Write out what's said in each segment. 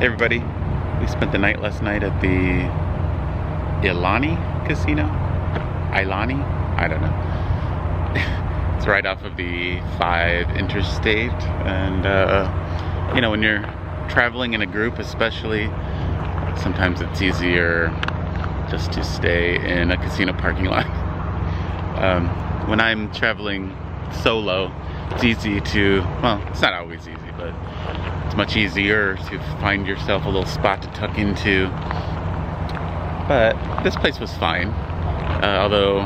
Hey everybody, we spent the night last night at the Ilani Casino? Ilani? I don't know. It's right off of the 5 interstate, and you know, when you're traveling in a group especially, sometimes it's easier just to stay in a casino parking lot. When I'm traveling solo, it's easy to, well, it's not always easy, but it's much easier to find yourself a little spot to tuck into. But this place was fine, although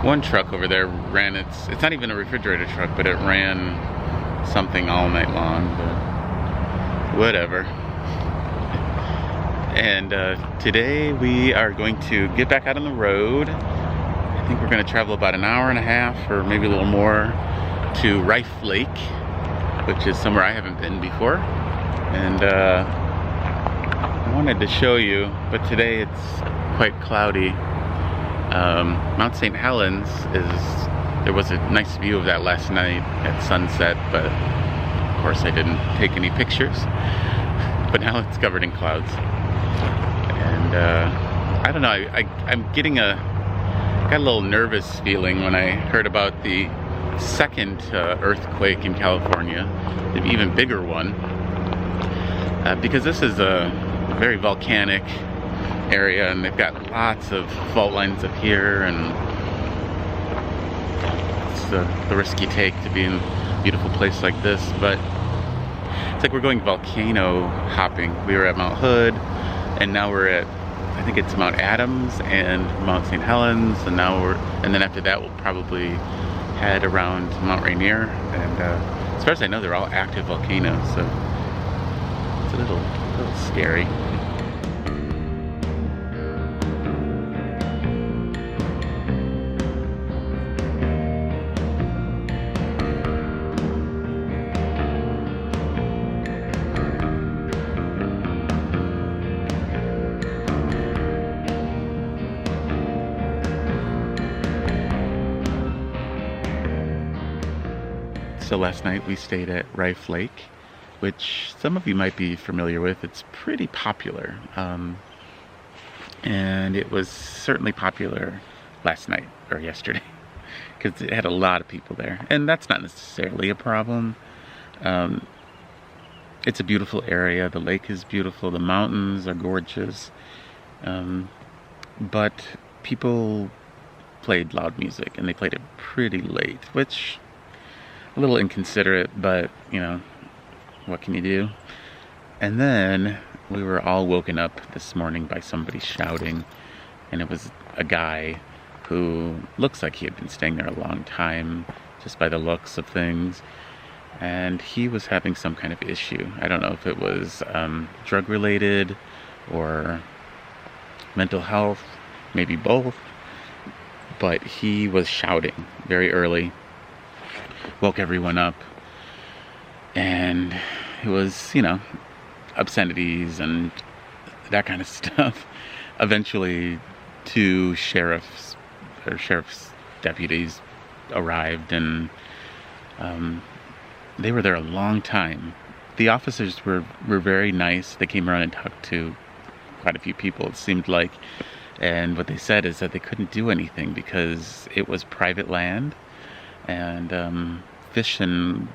one truck over there ran it's not even a refrigerator truck, but it ran something all night long, but whatever. And today we are going to get back out on the road. I think we're going to travel about an hour and a half or maybe a little more to Riffe Lake, which is somewhere I haven't been before. And I wanted to show you, but today it's quite cloudy. Mount St. Helens there was a nice view of that last night at sunset, but of course I didn't take any pictures. But now it's covered in clouds. And I don't know, I'm getting got a little nervous feeling when I heard about the second earthquake in California, the even bigger one, because this is a very volcanic area and they've got lots of fault lines up here, and it's the risk you take to be in a beautiful place like this. But it's like we're going volcano hopping. We were at Mount Hood, and now we're at, I think it's Mount Adams and Mount St. Helens, and then after that we'll probably head around Mount Rainier. And as far as I know, they're all active volcanoes, so it's a little scary. So last night we stayed at Riffe Lake, which some of you might be familiar with. It's pretty popular, and it was certainly popular last night or yesterday because it had a lot of people there, and that's not necessarily a problem. It's a beautiful area. The lake is beautiful. The mountains are gorgeous, but people played loud music, and they played it pretty late, which a little inconsiderate, but you know, what can you do? And then we were all woken up this morning by somebody shouting, and it was a guy who looks like he had been staying there a long time, just by the looks of things, and he was having some kind of issue. I don't know if it was drug related or mental health, maybe both, but he was shouting very early, woke everyone up, and it was, you know, obscenities and that kind of stuff. Eventually 2 sheriff's deputies arrived, and they were there a long time. The officers were very nice. They came around and talked to quite a few people, it seemed like, and what they said is that they couldn't do anything because it was private land, and fish and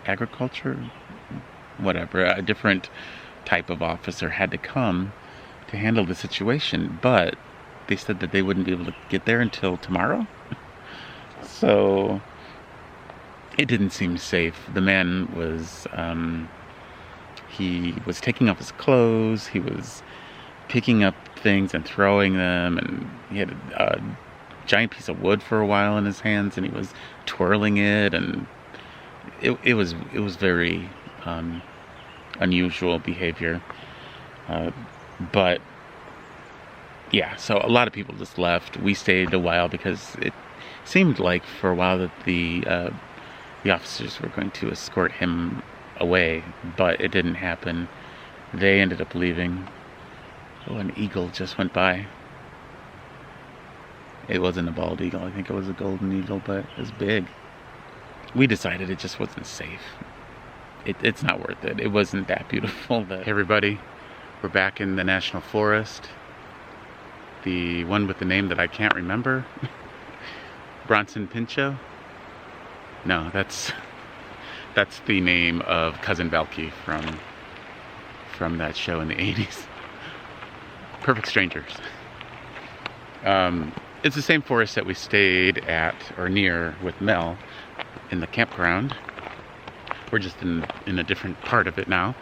agriculture, whatever, a different type of officer had to come to handle the situation, but they said that they wouldn't be able to get there until tomorrow. So it didn't seem safe. The man was he was taking off his clothes, he was picking up things and throwing them, and he had a giant piece of wood for a while in his hands, and he was twirling it, and it was very unusual behavior. But yeah, so a lot of people just left. We stayed a while because it seemed like for a while that the officers were going to escort him away, but it didn't happen. They ended up leaving. Oh, an eagle just went by. It wasn't a bald eagle. I think it was a golden eagle, but it was big. We decided it just wasn't safe. it's not worth it. It wasn't that beautiful. Hey everybody, we're back in the National Forest. The one with the name that I can't remember. Bronson Pinchot? No, that's the name of Cousin Belky from that show in the 80s. Perfect Strangers. It's the same forest that we stayed at or near with Mel in the campground. We're just in a different part of it now.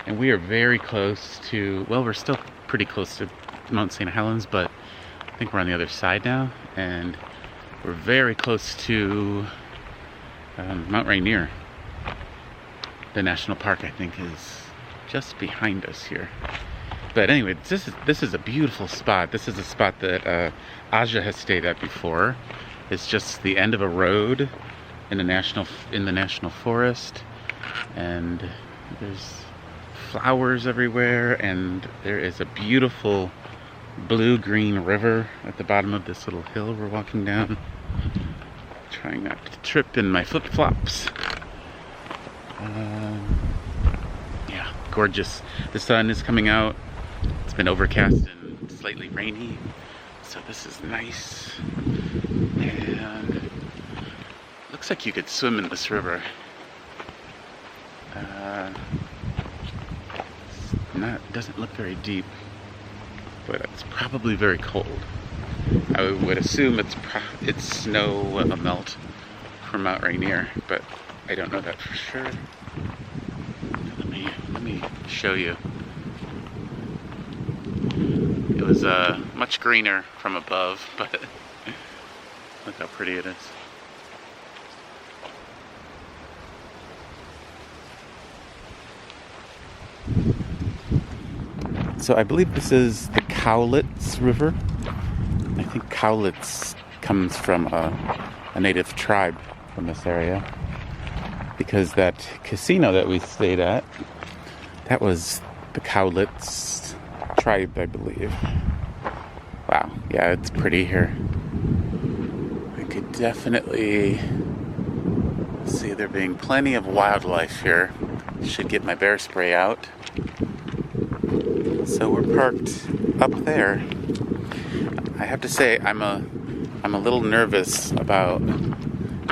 And we are very close to, well, we're still pretty close to Mount St. Helens, but I think we're on the other side now. And we're very close to Mount Rainier. The national park, I think, is just behind us here. But anyway, this is a beautiful spot. This is a spot that Aja has stayed at before. It's just the end of a road in the national forest, and there's flowers everywhere, and there is a beautiful blue-green river at the bottom of this little hill we're walking down. Trying not to trip in my flip-flops. Yeah, gorgeous. The sun is coming out. It's been overcast and slightly rainy, so this is nice. And looks like you could swim in this river. Doesn't look very deep, but it's probably very cold. I would assume it's snow melt from Mount Rainier, but I don't know that for sure. Let me show you. It was much greener from above, but look how pretty it is. So I believe this is the Cowlitz River. I think Cowlitz comes from a native tribe from this area, because that casino that we stayed at, that was the Cowlitz tribe, I believe. Wow, yeah, it's pretty here. I could definitely see there being plenty of wildlife here. Should get my bear spray out. So we're parked up there. I have to say, I'm a little nervous about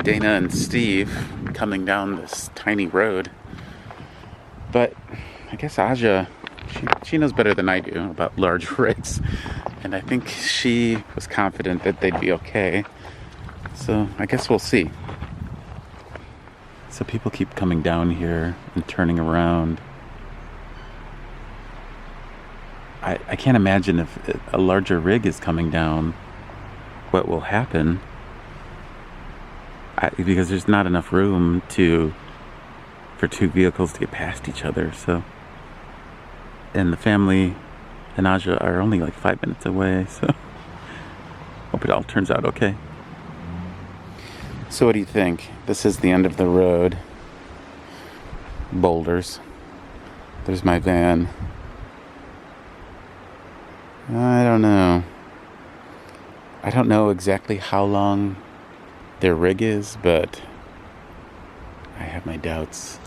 Dana and Steve coming down this tiny road. But I guess Aja, she knows better than I do about large rigs. And I think she was confident that they'd be okay. So I guess we'll see. So people keep coming down here and turning around. I can't imagine if a larger rig is coming down, what will happen. Because there's not enough room for two vehicles to get past each other. So, and the family and Aja are only like 5 minutes away. So, hope it all turns out okay. So what do you think? This is the end of the road. Boulders. There's my van. I don't know. I don't know exactly how long their rig is, but I have my doubts.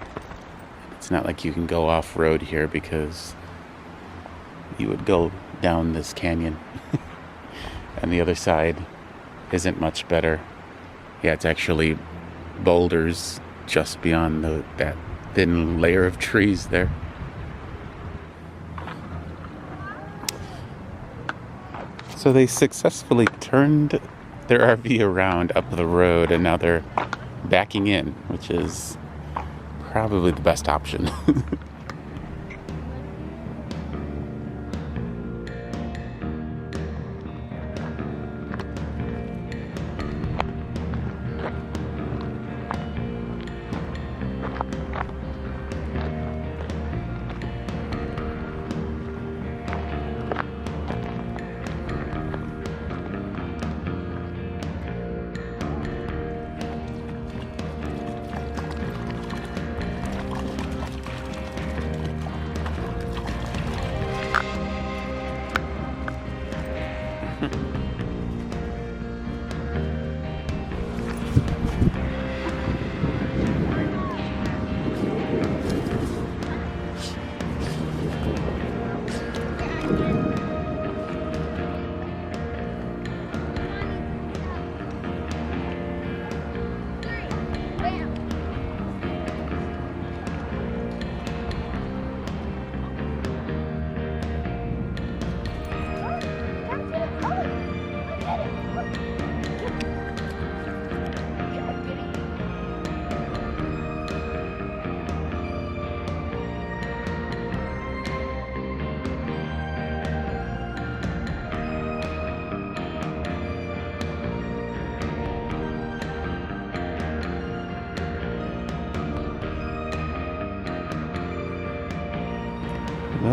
It's not like you can go off-road here because you would go down this canyon. And the other side isn't much better. Yeah, it's actually boulders just beyond that thin layer of trees there. So they successfully turned their RV around up the road, and now they're backing in, which is probably the best option.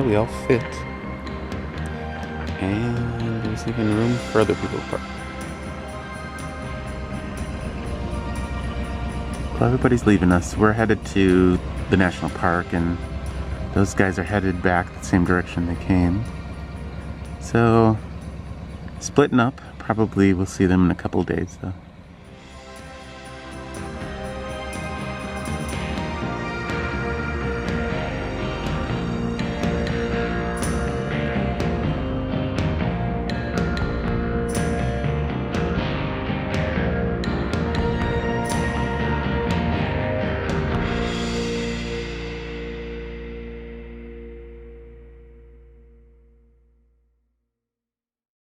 we all fit. And there's even room for other people to park. Well, everybody's leaving us. We're headed to the national park, and those guys are headed back the same direction they came. So, splitting up. Probably we'll see them in a couple of days, though.